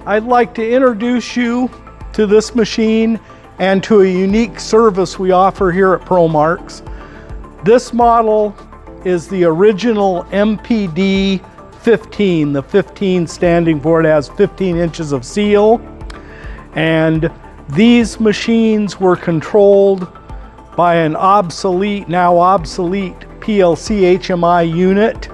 I'd like to introduce you to this machine and to a unique service we offer here at ProMarks. This model is the original MPD 15, the 15 standing for it has 15 inches of seal. And these machines were controlled by an now obsolete PLC HMI unit,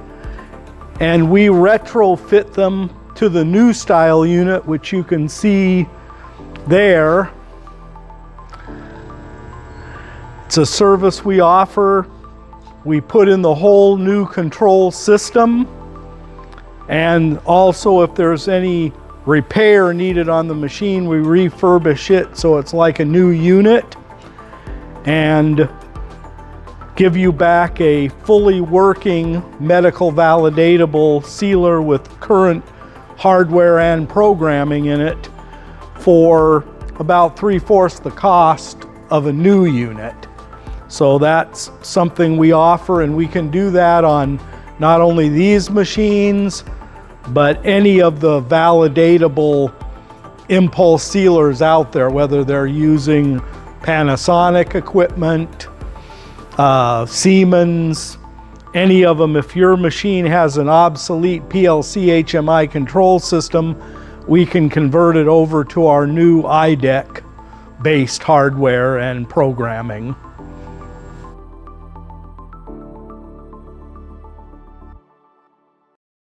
and we retrofit them to the new style unit, which you can see there. It's a service we offer. We put in the whole new control system, and also if there's any repair needed on the machine, we refurbish it so it's like a new unit and give you back a fully working medical validatable sealer with current hardware and programming in it for about 3/4 the cost of a new unit. So that's something we offer, and we can do that on not only these machines, but any of the validatable impulse sealers out there, whether they're using Panasonic equipment, Siemens, any of them. If your machine has an obsolete PLC HMI control system, we can convert it over to our new IDEC based hardware and programming.